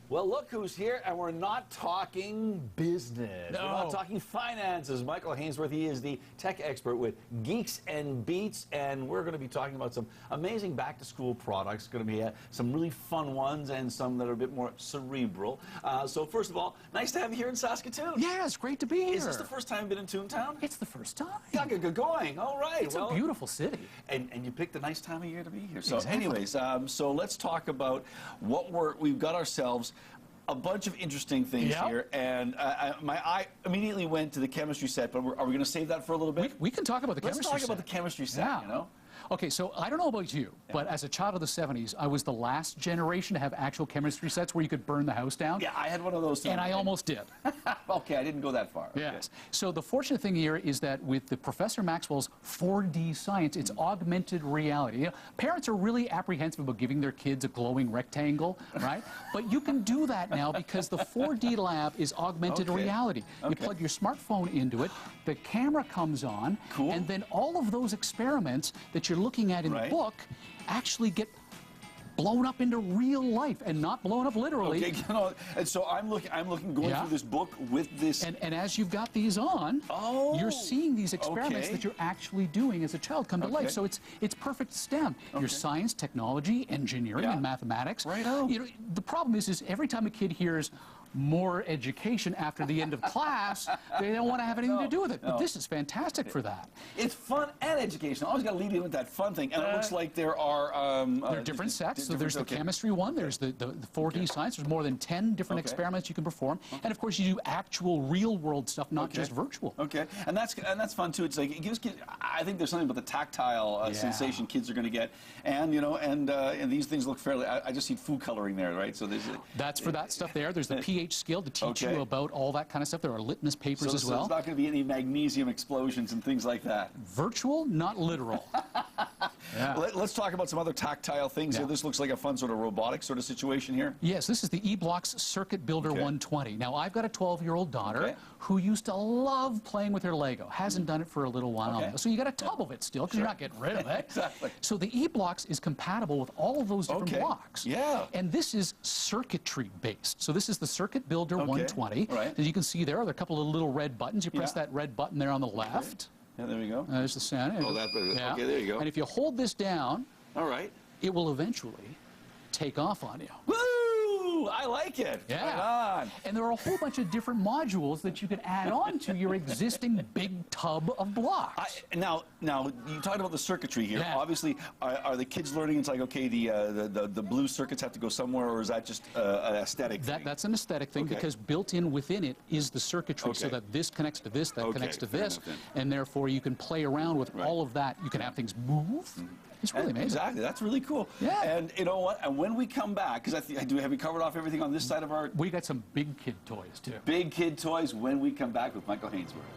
Well, look who's here, and we're not talking business. No. We're not talking finances. Michael Hainsworth, he is the tech expert with Geeks and Beats, and we're going to be talking about some amazing back-to-school products. Going to be some really fun ones and some that are a bit more cerebral. So first of all, nice to have you here in Saskatoon. Yeah, it's great to be here. Is this the first time you've been in Toontown? It's the first time. Yeah, good going. All right. It's a beautiful city. And you picked a nice time of year to be here. So Exactly. anyways, so let's talk about what we've got ourselves. A bunch of interesting things here, and my eye immediately went to the chemistry set, but are we going to save that for a little bit? We can talk about the chemistry set. Let's talk about the chemistry set, you know? Okay, so I don't know about you, but as a child of the 70s, I was the last generation to have actual chemistry sets where you could burn the house down. Yeah, I had one of those too. And I almost did. Okay, I didn't go that far. Yes. So the fortunate thing here is that with the Professor Maxwell's 4D science, it's augmented reality. You know, parents are really apprehensive about giving their kids a glowing rectangle, right? But you can do that now because the 4D lab is augmented reality. You plug your smartphone into it, the camera comes on, and then all of those experiments that you're looking at in the book actually get blown up into real life, and not blown up literally. Okay, you know, and so I'm looking, going through this book with this. And as you've got these on, you're seeing these experiments that you're actually doing as a child come to life. So it's perfect STEM. Your science, technology, engineering, and mathematics. Right. You know, the problem is every time a kid hears more education after the end of class, they don't want to have anything to do with it. But this is fantastic for that. It's fun and educational. I always got to lead in with that fun thing. And it looks like there are different sets. So there's the chemistry one, there's the 4D science. There's more than 10 different experiments you can perform. And of course, you do actual real-world stuff, not just virtual. Okay, and that's fun too. It's like it gives kids. I think there's something about the tactile sensation kids are going to get, and you know, and these things look fairly. I just see food coloring there, right? So there's that's for that stuff there. There's the pH scale to teach you about all that kind of stuff. There are litmus papers as well. So there's not going to be any magnesium explosions and things like that. Virtual, not literal. Let's talk about some other tactile things here. This looks like a fun sort of robotic sort of situation here. Yes, this is the e-Blox Circuit Builder 120. Now, I've got a 12-year-old daughter who used to love playing with her Lego. Hasn't done it for a little while now. So you got a tub of it still, because you're not getting rid of it. Exactly. So the e-Blox is compatible with all of those different blocks. Yeah. And this is circuitry-based. So this is the Circuit Builder 120. Right. As you can see there are a couple of little red buttons. You press that red button there on the left. Yeah, there we go. There's the sound. Oh, okay, there you go. And if you hold this down, it will eventually take off on you. Woo! I like it. Yeah. Right on. And there are a whole bunch of different modules that you can add on to your existing big tub of blocks. Now, you talked about the circuitry here. Yeah. Obviously, are the kids learning? It's like, okay, the blue circuits have to go somewhere, or is that just an aesthetic thing? That's an aesthetic thing because built in within it is the circuitry, so that this connects to this, that connects to this, and therefore you can play around with all of that. You can have things move. It's really amazing. Exactly. That's really cool. Yeah. And you know what? And when we come back, because have we covered off everything on this side of our... We got some big kid toys, too. Big kid toys when we come back with Michael Hainsworth.